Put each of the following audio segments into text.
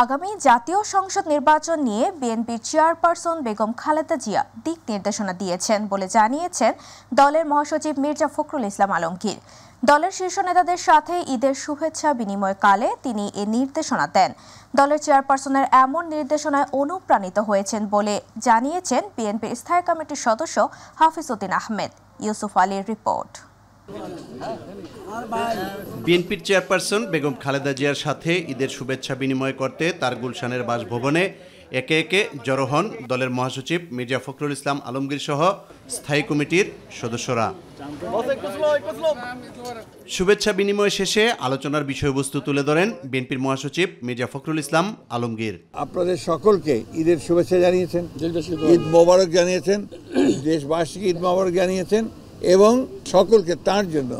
আগামী জাতীয় সংসদ নির্বাচন নিয়ে বিএনপির চেয়ারপারসন বেগম খালেদা জিয়া দিক নির্দেশনা দিয়েছেন বলে জানিয়েছেন দলের মহাসচিব মির্জা ফখরুল ইসলাম আলমগীর। দলের শীর্ষ নেতাদের সাথে ঈদের শুভেচ্ছা বিনিময়কালে তিনি এ নির্দেশনা দেন। দলের চেয়ারপারসনের এমন নির্দেশনায় অনুপ্রাণিত হয়েছেন বলে জানিয়েছেন বিএনপির স্থায়ী কমিটির সদস্য হাফিজ উদ্দিন আহমেদ। ইউসুফ আলীর রিপোর্ট। বিএনপির চেয়ারপারসন বেগম খালেদা জিয়ার সাথে ঈদের শুভেচ্ছা বিনিময় করতে তার গুলশানের বাসভবনে একে একে জড়ো হন দলের মহাসচিব মির্জা ফখরুল ইসলাম আলমগীর সহ স্থায়ী কমিটির সদস্যরা। শুভেচ্ছা বিনিময় শেষে আলোচনার বিষয়বস্তু তুলে ধরেন বিএনপির মহাসচিব মির্জা ফখরুল ইসলাম আলমগীর। আপনাদের সকলকে ঈদের শুভেচ্ছা জানিয়েছেন, ঈদ মোবারক জানিয়েছেন, দেশবাসীকে ঈদ মোবারক জানিয়েছেন এবং সকলকে তার জন্য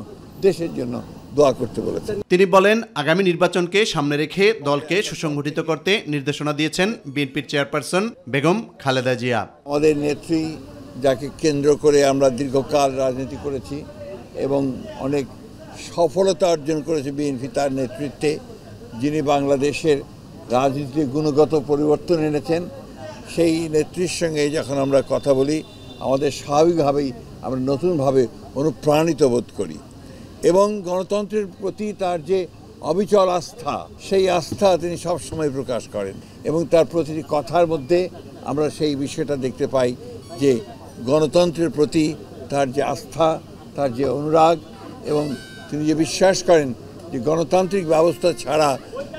দেশের জন্য দোয়া করতে বলেছেন। তিনি বলেন, আগামী নির্বাচনকে সামনে রেখে দলকে সুসংগঠিত করতে নির্দেশনা দিয়েছেন বিএনপির চেয়ারপারসন বেগম খালেদা জিয়া। আমাদের নেত্রী, যাকে কেন্দ্র করে আমরা দীর্ঘকাল রাজনীতি করেছি এবং অনেক সফলতা অর্জন করেছে বিএনপি তার নেতৃত্বে, যিনি বাংলাদেশের রাজনীতিতে গুণগত পরিবর্তন এনেছেন, সেই নেত্রীর সঙ্গে যখন আমরা কথা বলি আমাদের স্বাভাবিকভাবেই আমরা নতুনভাবে অনুপ্রাণিত বোধ করি এবং গণতন্ত্রের প্রতি তার যে অবিচল আস্থা, সেই আস্থা তিনি সবসময় প্রকাশ করেন এবং তার প্রতিটি কথার মধ্যে আমরা সেই বিষয়টা দেখতে পাই যে গণতন্ত্রের প্রতি তার যে আস্থা, তার যে অনুরাগ এবং তিনি যে বিশ্বাস করেন যে গণতান্ত্রিক ব্যবস্থা ছাড়া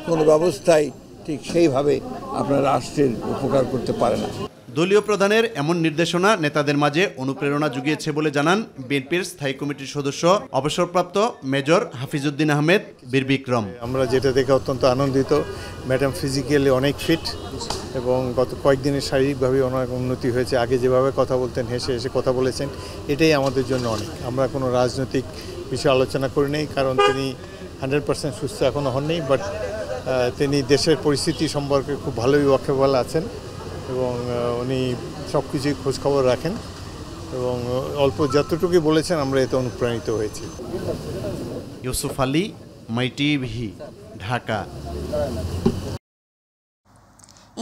কোনো ব্যবস্থাই ঠিক সেইভাবে আপনার রাষ্ট্রের উপকার করতে পারে না। দলীয় প্রধানের এমন নির্দেশনা নেতাদের মাঝে অনুপ্রেরণা জুগিয়েছে বলে জানান বিএনপির স্থায়ী কমিটির সদস্য অবসরপ্রাপ্ত মেজর হাফিজ উদ্দিন আহমেদ বীর বিক্রম। আমরা যেটা দেখে অত্যন্ত আনন্দিত। ম্যাডাম ফিজিক্যালি অনেক ফিট এবং গত কয়েকদিনের শারীরিকভাবে অনেক উন্নতি হয়েছে। আগে যেভাবে কথা বলতেন, হেসে হেসে কথা বলেছেন, এটাই আমাদের জন্য অনেক। আমরা কোনো রাজনৈতিক বিষয় আলোচনা করি নেই, কারণ তিনি 100% সুস্থ এখনও হননি, বাট তিনি দেশের পরিস্থিতি সম্পর্কে খুব ভালোই ওয়াকিবহাল আছেন এবং উনি সব কিছুই খোঁজখবর রাখেন এবং অল্প যতটুকুই বলেছেন আমরা এতে অনুপ্রাণিত হয়েছি। ইউসুফ আলী, মাই টিভি, ঢাকা।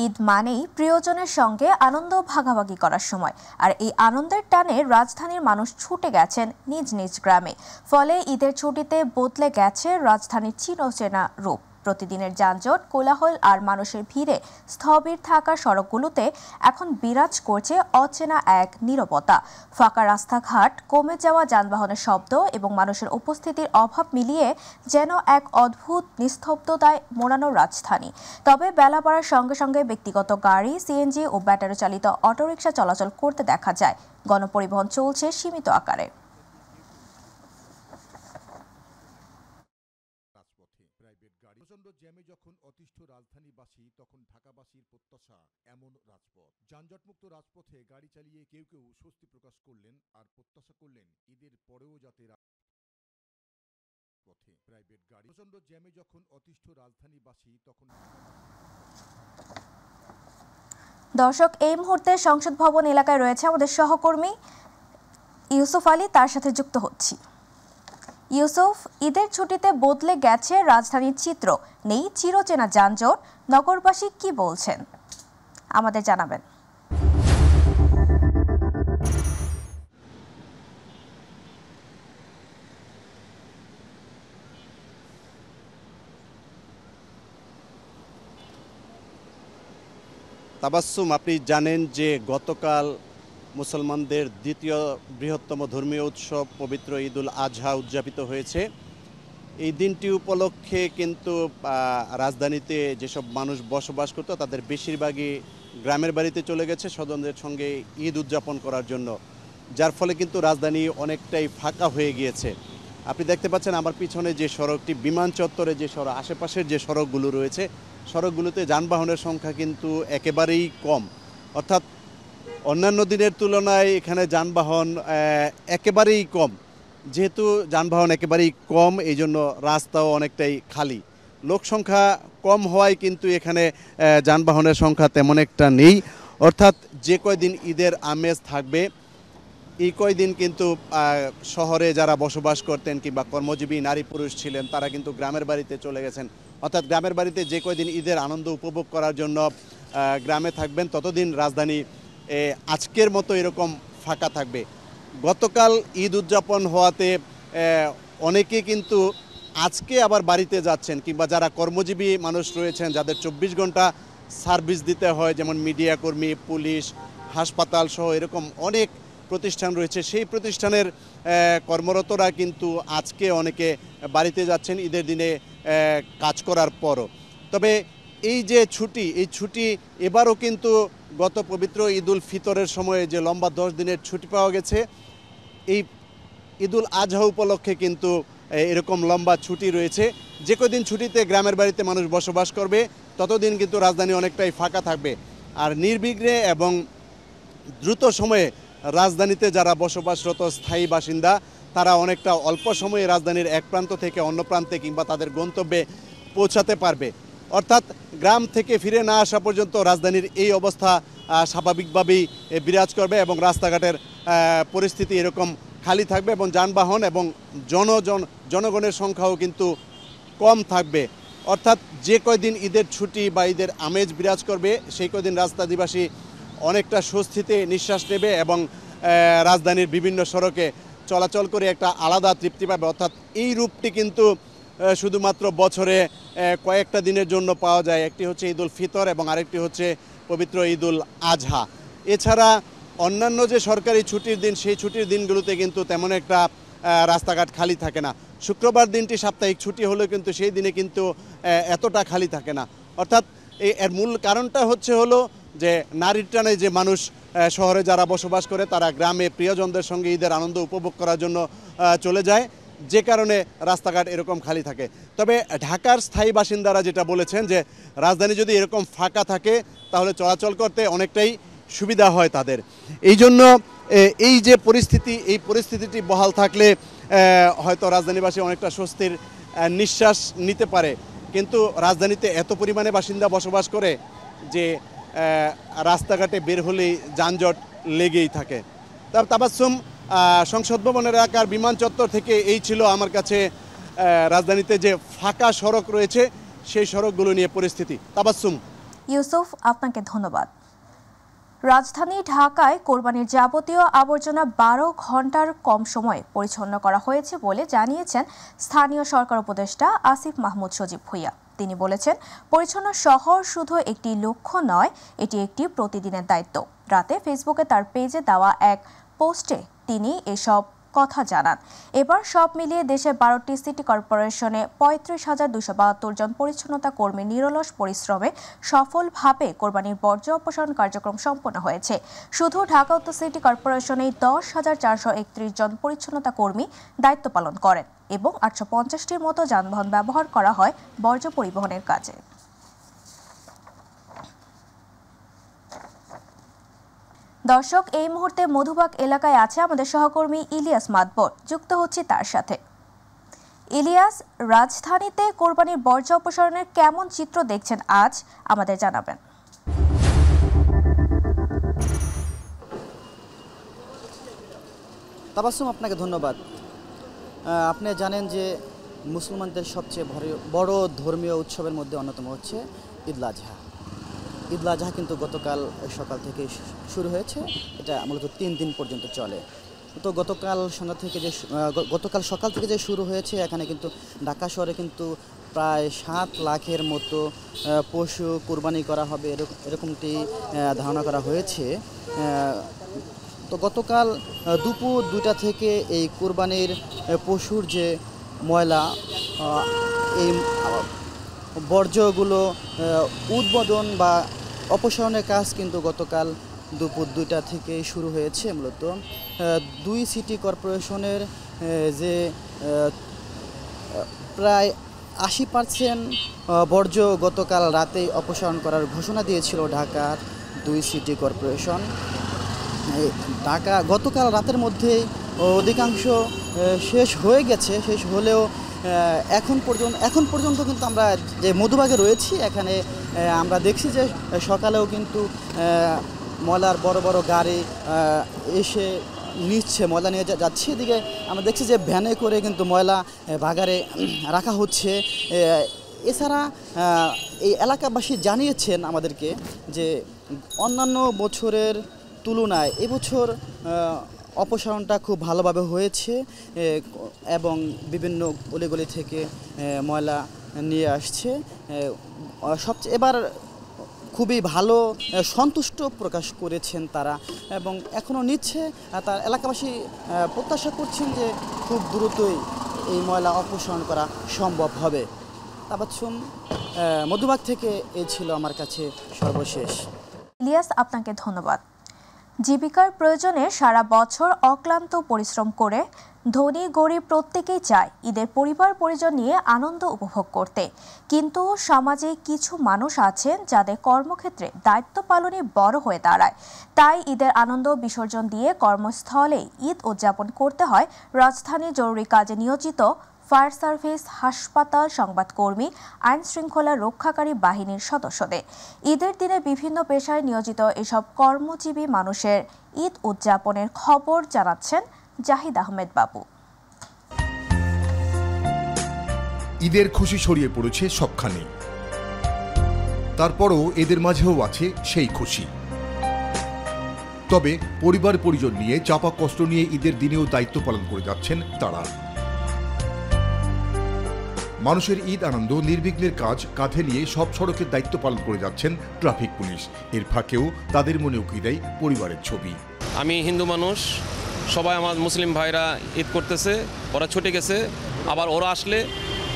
ঈদ মানেই প্রিয়জনের সঙ্গে আনন্দ ভাগাভাগি করার সময়, আর এই আনন্দের টানে রাজধানীর মানুষ ছুটে গেছেন নিজ নিজ গ্রামে। ফলে ঈদের ছুটিতে বদলে গেছে রাজধানীর চিরচেনা রূপ। প্রতিদিনের যানজট, কোলাহল আর মানুষের ভিড়ে স্থবির থাকা সড়কগুলোতে এখন বিরাজ করছে অচেনা এক নীরবতা। ফাঁকা রাস্তাঘাট, কমে যাওয়া যানবাহনের শব্দ এবং মানুষের উপস্থিতির অভাব মিলিয়ে যেন এক অদ্ভুত নিস্তব্ধতায় মোড়ানো রাজধানী। তবে বেলা বাড়ার সঙ্গে সঙ্গে ব্যক্তিগত গাড়ি, সিএনজি ও ব্যাটারি চালিত অটোরিকশা চলাচল করতে দেখা যায়। গণপরিবহন চলছে সীমিত আকারে। প্রচন্ড জ্যামে যখন অতিষ্ঠ রাজধানীবাসী, তখন ঢাকাবাসীর প্রত্যাশা এমন রাজপথ। যানজটমুক্ত রাজপথে গাড়ি চালিয়ে কেউ কেউ স্বস্তি প্রকাশ করলেন আর প্রত্যাশা করলেন ঈদের পরেও যাতে পথে প্রাইভেট গাড়ি। প্রচন্ড জ্যামে যখন অতিষ্ঠ রাজধানীবাসী, তখন দর্শক, এই মুহূর্তে সংসদ ভবন এলাকায় রয়েছে আমাদের সহকর্মী ইউসুফ আলী, তার সাথে যুক্ত হচ্ছি। ইউসুফ, ঈদের ছুটিতে বদলে গেছে রাজধানীর চিত্র, নেই চিরচেনা যানজট, নগরবাসী কি বলছেন আমাদের জানাবেন। তাবাসসুম, আপনি জানেন যে গতকাল মুসলমানদের দ্বিতীয় বৃহত্তম ধর্মীয় উৎসব পবিত্র ঈদুল আজহা উদযাপিত হয়েছে। এই দিনটি উপলক্ষে কিন্তু রাজধানীতে যেসব মানুষ বসবাস করত তাদের বেশিরভাগই গ্রামের বাড়িতে চলে গেছে স্বজনদের সঙ্গে ঈদ উদযাপন করার জন্য, যার ফলে কিন্তু রাজধানী অনেকটাই ফাঁকা হয়ে গিয়েছে। আপনি দেখতে পাচ্ছেন আমার পিছনে যে সড়কটি, বিমান চত্বরে যে সড়ক, আশেপাশের যে সড়কগুলো রয়েছে, সড়কগুলোতে যানবাহনের সংখ্যা কিন্তু একেবারেই কম। অর্থাৎ অন্যান্য দিনের তুলনায় এখানে যানবাহন একেবারেই কম। যেহেতু যানবাহন একেবারেই কম, এই জন্য রাস্তাও অনেকটাই খালি। লোক সংখ্যা কম হওয়ায় কিন্তু এখানে যানবাহনের সংখ্যা তেমন একটা নেই। অর্থাৎ যে কয়দিন ঈদের আমেজ থাকবে, এই কয়দিন কিন্তু শহরে যারা বসবাস করতেন কিংবা কর্মজীবী নারী পুরুষ ছিলেন, তারা কিন্তু গ্রামের বাড়িতে চলে গেছেন অর্থাৎ গ্রামের বাড়িতে যে কয়দিন ঈদের আনন্দ উপভোগ করার জন্য গ্রামে থাকবেন ততদিন রাজধানী আজকের মতো এরকম ফাঁকা থাকবে। গতকাল ঈদ উদযাপন হওয়াতে অনেকে কিন্তু আজকে আবার বাড়িতে যাচ্ছেন, কিংবা যারা কর্মজীবী মানুষ রয়েছেন যাদের 24 ঘন্টা সার্ভিস দিতে হয়, যেমন মিডিয়া কর্মী, পুলিশ, হাসপাতাল সহ এরকম অনেক প্রতিষ্ঠান রয়েছে, সেই প্রতিষ্ঠানের কর্মরতরা কিন্তু আজকে অনেকে বাড়িতে যাচ্ছেন ঈদের দিনে কাজ করার পরও। তবে এই যে ছুটি, এই ছুটি এবারও কিন্তু গত পবিত্র ঈদুল ফিতরের সময়ে যে লম্বা 10 দিনের ছুটি পাওয়া গেছে, এই ঈদুল আজহা উপলক্ষে কিন্তু এরকম লম্বা ছুটি রয়েছে। যে কদিন ছুটিতে গ্রামের বাড়িতে মানুষ বসবাস করবে ততদিন কিন্তু রাজধানী অনেকটাই ফাঁকা থাকবে। আর নির্বিঘ্নে এবং দ্রুত সময়ে রাজধানীতে যারা বসবাসরত স্থায়ী বাসিন্দা তারা অনেকটা অল্প সময়ে রাজধানীর এক প্রান্ত থেকে অন্য প্রান্তে কিংবা তাদের গন্তব্যে পৌঁছাতে পারবে। অর্থাৎ গ্রাম থেকে ফিরে না আসা পর্যন্ত রাজধানীর এই অবস্থা স্বাভাবিকভাবেই বিরাজ করবে এবং রাস্তাঘাটের পরিস্থিতি এরকম খালি থাকবে এবং যানবাহন এবং জনগণের সংখ্যাও কিন্তু কম থাকবে। অর্থাৎ যে কয়দিন ঈদের ছুটি বা ঈদের আমেজ বিরাজ করবে সেই কয়দিন রাজধানীবাসী অনেকটা স্বস্তিতে নিঃশ্বাস নেবে এবং রাজধানীর বিভিন্ন সড়কে চলাচল করে একটা আলাদা তৃপ্তি পাবে। অর্থাৎ এই রূপটি কিন্তু শুধুমাত্র বছরে কয়েকটা দিনের জন্য পাওয়া যায়। একটি হচ্ছে ঈদুল ফিতর এবং আরেকটি হচ্ছে পবিত্র ঈদুল আজহা। এছাড়া অন্যান্য যে সরকারি ছুটির দিন, সেই ছুটির দিনগুলোতে কিন্তু তেমন একটা রাস্তাঘাট খালি থাকে না। শুক্রবার দিনটি সাপ্তাহিক ছুটি হলেও কিন্তু সেই দিনে কিন্তু এতটা খালি থাকে না। অর্থাৎ এর মূল কারণটা হলো যে নারীর টানে যে মানুষ শহরে যারা বসবাস করে তারা গ্রামে প্রিয়জনদের সঙ্গে ঈদের আনন্দ উপভোগ করার জন্য চলে যায়, যে কারণে রাস্তাঘাট এরকম খালি থাকে। তবে ঢাকার স্থায়ী বাসিন্দারা যেটা বলেছেন যে রাজধানী যদি এরকম ফাঁকা থাকে তাহলে চলাচল করতে অনেকটাই সুবিধা হয় তাদের। এই জন্য এই যে পরিস্থিতি, এই পরিস্থিতিটি বহাল থাকলে হয়তো রাজধানীবাসী অনেকটা স্বস্তির নিঃশ্বাস নিতে পারে। কিন্তু রাজধানীতে এত পরিমাণে বাসিন্দা বসবাস করে যে রাস্তাঘাটে বের হলেই যানজট লেগেই থাকে। তাবাসসুম, সংসদ ভবন এলাকার বিমান চত্বর থেকে এই ছিল আমার কাছে রাজধানীতে যে ফাঁকা সড়ক রয়েছে সেই সড়কগুলো নিয়ে পরিস্থিতি। তাবাসসুম। ইউসুফ, আপনাকে ধন্যবাদ। রাজধানী ঢাকায় কোরবানির যাবতীয় আবর্জনা 12 ঘন্টার কম সময়ে পরিচ্ছন্ন করা হয়েছে বলে জানিয়েছেন স্থানীয় সরকার উপদেষ্টা আসিফ মাহমুদ সজীব ভুঁইয়া। তিনি বলেছেন, পরিচ্ছন্ন শহর শুধু একটি লক্ষ্য নয়, এটি একটি প্রতিদিনের দায়িত্ব। রাতে ফেসবুকে তার পেজে দেওয়া এক পোস্টে তিনি এসব কথা জানান। এবার সব মিলিয়ে দেশে 12টি সিটি কর্পোরেশনে 35,272 জন পরিচ্ছন্নতা কর্মী নিরলস পরিশ্রমে সফলভাবে কোরবানির বর্জ্য অপসারণ কার্যক্রম সম্পন্ন হয়েছে। শুধু ঢাকা উত্তর সিটি কর্পোরেশনেই 10,431 জন পরিচ্ছন্নতা কর্মী দায়িত্ব পালন করেন এবং 850টির মতো যানবাহন ব্যবহার করা হয় বর্জ্য পরিবহনের কাজে। দর্শক, এই মুহূর্তে মধুবাগ এলাকায় আছে আমাদের সহকর্মী ইলিয়াস মাতবর। যুক্ত হচ্ছে তার সাথে। ইলিয়াস, রাজধানীতে কোরবানির বর্জ্য অপসারণের কেমন চিত্র দেখছেন আজ, আমাদের জানাবেন। তাবাসসুম, আপনাকে ধন্যবাদ। আপনি জানেন যে মুসলমানদের সবচেয়ে বড় ধর্মীয় উৎসবের মধ্যে অন্যতম হচ্ছে ঈদুল আজহা। ঈদুল আজহা কিন্তু গতকাল সকাল থেকে শুরু হয়েছে, এটা মূলত 3 দিন পর্যন্ত চলে। তো গতকাল সকাল থেকে যে শুরু হয়েছে, এখানে কিন্তু ঢাকা শহরে কিন্তু প্রায় 7 লাখের মতো পশু কোরবানি করা হবে এরকমটি ধারণা করা হয়েছে। তো গতকাল দুপুর 2টা থেকে এই কোরবানির পশুর যে ময়লা, এই বর্জ্যগুলো উদ্বোধন বা অপসারণের কাজ কিন্তু গতকাল দুপুর 2টা থেকে শুরু হয়েছে। মূলত 2 সিটি কর্পোরেশনের যে প্রায় 80% বর্জ্য গতকাল রাতেই অপসারণ করার ঘোষণা দিয়েছিল ঢাকার 2 সিটি কর্পোরেশন। গতকাল রাতের মধ্যেই অধিকাংশ শেষ হয়ে গেছে। শেষ হলেও এখন পর্যন্ত কিন্তু আমরা যে মধুবাগে রয়েছি, এখানে আমরা দেখছি যে সকালেও কিন্তু ময়লার বড় বড় গাড়ি এসে নিচ্ছে, ময়লা নিয়ে যাচ্ছে। এদিকে আমরা দেখছি যে ভ্যানে করে কিন্তু ময়লা বাগারে রাখা হচ্ছে। এছাড়া এই এলাকাবাসী জানিয়েছেন আমাদেরকে যে অন্যান্য বছরের তুলনায় এবছর অপসারণটা খুব ভালোভাবে হয়েছে এবং বিভিন্ন অলিগলি থেকে ময়লা নিয়ে আসছে। সবচেয়ে এবার খুবই ভালো সন্তুষ্ট প্রকাশ করেছেন তারা এবং এখনও নিচ্ছে। তার এলাকাবাসী প্রত্যাশা করছেন যে খুব দ্রুতই এই ময়লা অপসারণ করা সম্ভব হবে। তাবাচ্ছুম, মধুবাগ থেকে এই ছিল আমার কাছে সর্বশেষ। ইলিয়াস, আপনাকে ধন্যবাদ। জীবিকার প্রয়োজনে সারা বছর অক্লান্ত পরিশ্রম করে ধনী গরিব প্রত্যেকেই চায় ঈদের পরিবার পরিজন নিয়ে আনন্দ উপভোগ করতে, কিন্তু সমাজে কিছু মানুষ আছেন যাদের কর্মক্ষেত্রে দায়িত্ব পালনে বড় হয়ে দাঁড়ায়। তাই ঈদের আনন্দ বিসর্জন দিয়ে কর্মস্থলে ঈদ উদযাপন করতে হয় রাজধানীর জরুরি কাজে নিয়োজিত ফায়ার সার্ভিস, হাসপাতাল, সংবাদকর্মী, আইন শৃঙ্খলা রক্ষাকারী বাহিনীর সদস্যদের। ঈদের দিনে বিভিন্ন পেশায় নিয়োজিত এসব কর্মজীবী মানুষের ঈদ উদযাপনের খবর জানাচ্ছেন জাহিদ আহমেদ বাবু। ঈদের খুশি ছড়িয়ে পড়েছে সবখানে, তারপরও এদের মাঝেও আছে সেই খুশি। তবে পরিবার পরিজন নিয়ে চাপা কষ্ট নিয়ে ঈদের দিনেও দায়িত্ব পালন করে যাচ্ছেন তারা। মানুষের ঈদ আনন্দ নির্বিঘ্নের কাজ কাঁধে নিয়ে সব সড়কের দায়িত্ব পালন করে যাচ্ছেন ট্রাফিক পুলিশ। এর ফাঁকেও তাদের মনে উকি দেয় পরিবারের ছবি। আমি হিন্দু মানুষ, সবাই আমার মুসলিম ভাইরা ঈদ করতেছে, ওরা ছুটে গেছে, আবার ওরা আসলে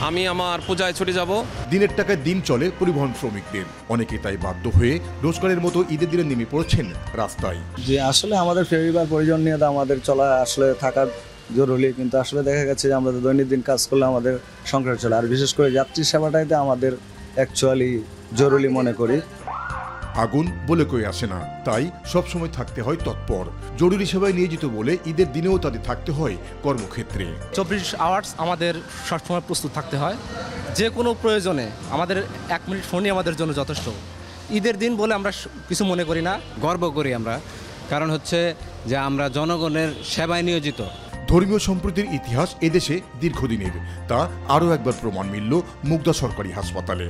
আমি আমার পূজায় ছুটে যাব। দিনের টাকায় দিন চলে পরিবহন শ্রমিকদের, অনেকে তাই বাধ্য হয়ে রোজগারের মতো ঈদের দিনে নেমে পড়েছেন রাস্তায়। যে আসলে আমাদের পরিবার পরিজন নিয়ে তো আমাদের চলা আসলে থাকার জরুরি, কিন্তু আসলে দেখা গেছে যে আমরা দৈনন্দিন কাজ করলে আমাদের সংসার চলে, আর বিশেষ করে যাত্রী সেবাটাইতে আমাদের অ্যাকচুয়ালি জরুরি মনে করি। আগুন বলে কই আসে না, তাই সবসময় থাকতে হয় তৎপর। জরুরি সেবায় নিয়োজিত বলে ঈদের দিনেও তাদের থাকতে হয় কর্মক্ষেত্রে। 24 আওয়ার্স আমাদের সবসময় প্রস্তুত থাকতে হয়। যে কোনো প্রয়োজনে আমাদের 1 মিনিট ফোনই আমাদের জন্য যথেষ্ট। ঈদের দিন বলে আমরা কিছু মনে করি না, গর্ব করি আমরা, কারণ হচ্ছে যে আমরা জনগণের সেবায় নিয়োজিত। ধর্মীয় সম্প্রীতির ইতিহাস এদেশে দীর্ঘদিনের, তা আরও একবার প্রমাণ মিলল মুগদা সরকারি হাসপাতালে।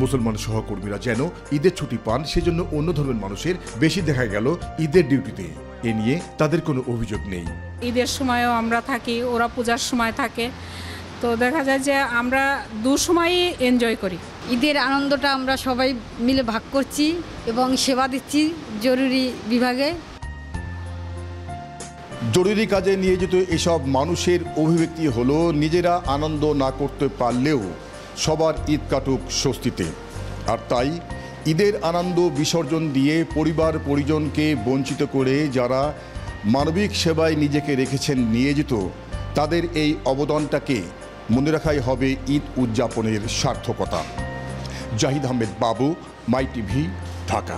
মুসলমান সহকর্মীরা যেন ঈদের ছুটি পান, সেজন্য অন্য ধর্মের মানুষের বেশি দেখা গেল ঈদের ডিউটিতে। এ নিয়ে তাদের কোনো অভিযোগ নেই। ঈদের সময়ও আমরা থাকি, ওরা পূজার সময় থাকে, তো দেখা যায় যে আমরা দু সময়ই এনজয় করি। ঈদের আনন্দটা আমরা সবাই মিলে ভাগ করছি এবং সেবা দিচ্ছি জরুরি বিভাগে। জরুরি কাজে নিয়োজিত এসব মানুষের অভিব্যক্তি হলো, নিজেরা আনন্দ না করতে পারলেও সবার ঈদ কাটুক স্বস্তিতে। আর তাই ঈদের আনন্দ বিসর্জন দিয়ে পরিবার পরিজনকে বঞ্চিত করে যারা মানবিক সেবায় নিজেকে রেখেছেন নিয়োজিত, তাদের এই অবদানটাকে মনে রাখাই হবে ঈদ উদযাপনের সার্থকতা। জাহিদ আহমেদ বাবু, মাই টিভি, ঢাকা।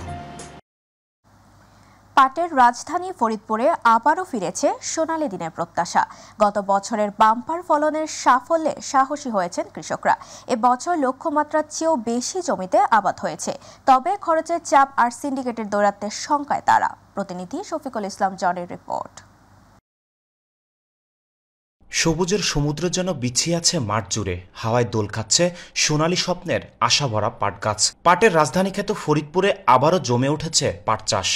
পাটের রাজধানী ফরিদপুরে আবারও ফিরেছে সোনালী দিনের প্রত্যাশা। গত বছরের বাম্পার ফলনের সাফল্যে সাহসী হয়েছেন কৃষকরা। এবছর লক্ষ্যমাত্রার চেয়েও বেশি জমিতে আবাদ হয়েছে, তবে খরচের চাপ আর সিন্ডিকেটের দৌরাত্মের শঙ্কায় তারা। প্রতিনিধি শফিকুল ইসলাম জনের রিপোর্ট। সবুজের সমুদ্র যেন বিছিয়ে আছে মাঠ জুড়ে, হাওয়ায় দোল খাচ্ছে সোনালী স্বপ্নের আশা ভরা পাট গাছ। পাটের রাজধানী খ্যাত ফরিদপুরে আবারও জমে উঠেছে পাট চাষ।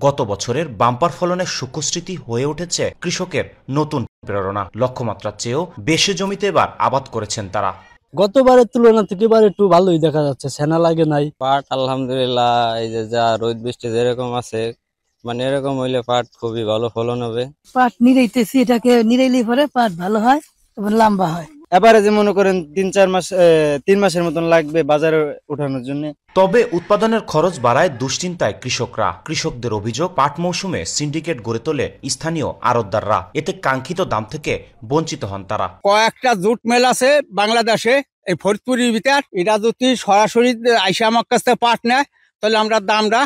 গত বছরের বাম্পার ফলনের সুখস্মৃতি হয়ে উঠেছে কৃষকের নতুন প্রেরণা। লক্ষ্যমাত্রার চেয়েও বেশি জমিতে এবার আবাদ করেছেন তারা। গতবারের তুলনা থেকে এবার একটু ভালোই দেখা যাচ্ছে, সেনা লাগে নাই। পাট আলহামদুলিল্লাহ, এই যে যা রোদ বৃষ্টি যেরকম আছে, মানে এরকম হইলে পাট খুবই ভালো ফলন হবে। পাট নিরাইতেছি, এটাকে নিরাইলে পরে পাট ভালো হয় এবং লম্বা হয়। এবারে যে মনে করেন 3 মাসের মতন লাগবে বাজারে ওঠানোর জন্য। তবে উৎপাদনের খরচ বাড়ায় দুশ্চিন্তায় কৃষকরা। কৃষকদের অভিযোগ, পাট মৌসুমে সিন্ডিকেট গড়ে তোলে স্থানীয় আড়তদাররা, এতে কাঙ্ক্ষিত দাম থেকে বঞ্চিত হন তারা। কয়েকটা জুট মেল আছে বাংলাদেশে, এই ফরিদপুরের ভিতর, এটা যদি সরাসরি আইসা আমার কাছ থেকে পাট নেয় তাহলে আমরা দামটা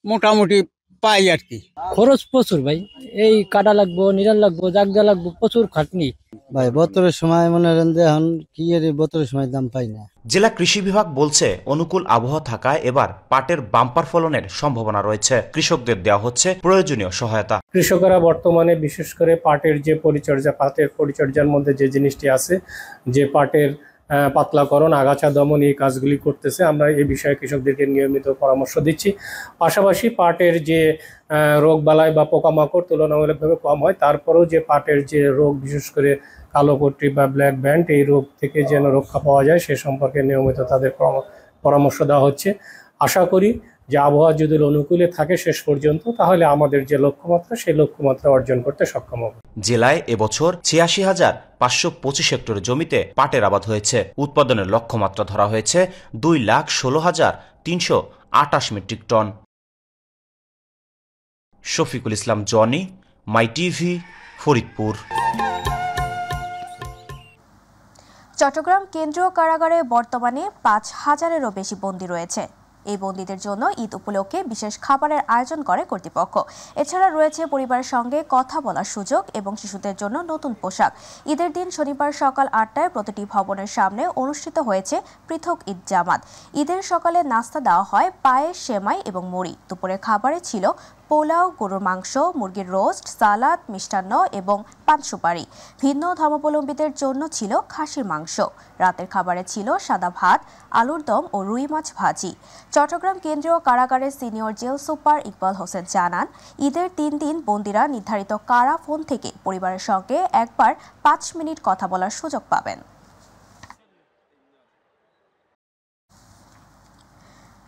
মোটামুটি পাই আর কি। খরচ প্রচুর ভাই, এই কাটা লাগবো, নিরাল লাগবো, জাগদা লাগবো, প্রচুর খাটনি। ভাই বছরের সময় মনে করেন যে এখন কি এর বছরের সময় দাম পাই না। জেলা কৃষি বিভাগ বলছে অনুকূল আবহাওয়া থাকায় এবার পাটের বাম্পার ফলনের সম্ভাবনা রয়েছে। কৃষকদের দেওয়া হচ্ছে প্রয়োজনীয় সহায়তা। কৃষকেরা বর্তমানে বিশেষ করে পাটের যে পরিচর্যা, পাটের পরিচর্যার মধ্যে যে জিনিসটি আছে, যে পাটের পাতলাকরণ, আগাছা দমন, এই কাজগুলি করতেছে। আমরা এই বিষয়ে কৃষকদেরকে নিয়মিত পরামর্শ দিচ্ছি। পাশাপাশি পাটের যে রোগ বালাই বা পোকামাকড় তুলনামূলকভাবে কম হয়, তারপরেও যে পাটের যে রোগ, বিশেষ করে কালো পট্টি বা ব্ল্যাক ব্যান্ড, এই রোগ থেকে যেন রক্ষা পাওয়া যায় সে সম্পর্কে নিয়মিত তাদের পরামর্শ দেওয়া হচ্ছে। আশা করি যে আবহাওয়া যদি অনুকূলে থাকে শেষ পর্যন্ত, তাহলে আমাদের যে লক্ষ্যমাত্রা সেই লক্ষ্যমাত্রা অর্জন করতে সক্ষম হবে। জেলায় এবছর ৮৬,৫২৫ হেক্টর জমিতে পাটের আবাদ হয়েছে। উৎপাদনের লক্ষ্যমাত্রা ধরা হয়েছে ২,১৬,৩২৮ metric ton. Shafiqul Islam Johnny, মাই টিভি, ফরিদপুর। চট্টগ্রাম কেন্দ্রীয় কারাগারে বর্তমানে ৫,০০০-এরও বেশি বন্দী রয়েছে। এই বন্দীদের জন্য ঈদ উপলক্ষে বিশেষ খাবারের আয়োজন করে কর্তৃপক্ষ। এছাড়া রয়েছে পরিবারের সঙ্গে কথা বলার সুযোগ এবং শিশুদের জন্য নতুন পোশাক। ঈদের দিন শনিবার সকাল ৮টায় প্রতিটি ভবনের সামনে অনুষ্ঠিত হয়েছে পৃথক ঈদ জামাত। ঈদের সকালে নাস্তা দেওয়া হয় পায়েস, সেমাই এবং মুড়ি। দুপুরে খাবারে ছিল পোলাও, গরুর মাংস, মুরগির রোস্ট, সালাদ, মিষ্টান্ন এবং পান সুপারি। ভিন্ন ধর্মাবলম্বীদের জন্য ছিল খাসির মাংস। রাতের খাবারে ছিল সাদা ভাত, আলুর দম ও রুই মাছ ভাজি। চট্টগ্রাম কেন্দ্রীয় কারাগারের senior jail super Iqbal Hossain জানান, ঈদের ৩ দিন বন্দীরা নির্ধারিত কারা ফোন থেকে পরিবারের সঙ্গে একবার ৫ মিনিট কথা বলার সুযোগ পাবেন।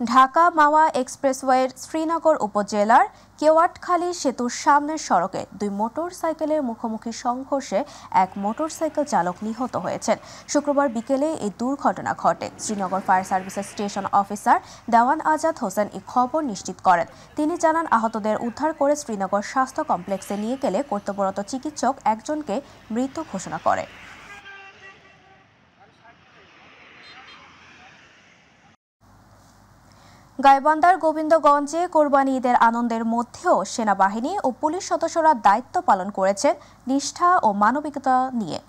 ঢাকা মাওয়া এক্সপ্রেসওয়ের শ্রীনগর উপজেলার কেওয়াটখালী সেতুর সামনের সড়কে ২ মোটরসাইকেলের মুখোমুখি সংঘর্ষে এক মোটরসাইকেল চালক নিহত হয়েছেন। শুক্রবার বিকেলে এই দুর্ঘটনা ঘটে। শ্রীনগর ফায়ার সার্ভিসের স্টেশন অফিসার দেওয়ান আজাদ হোসেন এই খবর নিশ্চিত করেন। তিনি জানান, আহতদের উদ্ধার করে শ্রীনগর স্বাস্থ্য কমপ্লেক্সে নিয়ে গেলে কর্তব্যরত চিকিৎসক একজনকে মৃত ঘোষণা করে। গাইবান্ধার গোবিন্দগঞ্জে কোরবানি ঈদের আনন্দের মধ্যেও সেনাবাহিনী ও পুলিশ সদস্যরা দায়িত্ব পালন করেছেন নিষ্ঠা ও মানবিকতা নিয়ে।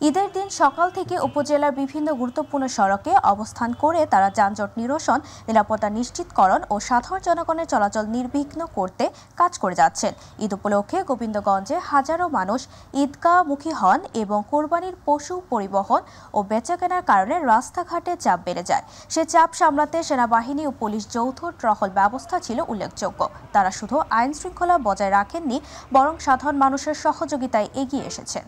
ঈদের দিন সকাল থেকে উপজেলার বিভিন্ন গুরুত্বপূর্ণ সড়কে অবস্থান করে তারা যানজট নিরসন, নিরাপত্তা নিশ্চিতকরণ ও সাধারণ জনগণের চলাচল নির্বিঘ্ন করতে কাজ করে যাচ্ছেন। ঈদ উপলক্ষে গোবিন্দগঞ্জে হাজারো মানুষ ঈদগাহমুখী হন এবং কোরবানির পশু পরিবহন ও বেচাকেনার কারণে রাস্তাঘাটে চাপ বেড়ে যায়। সে চাপ সামলাতে সেনাবাহিনী ও পুলিশ যৌথ টহল ব্যবস্থা ছিল উল্লেখযোগ্য। তারা শুধু আইন শৃঙ্খলা বজায় রাখেননি, বরং সাধারণ মানুষের সহযোগিতায় এগিয়ে এসেছেন।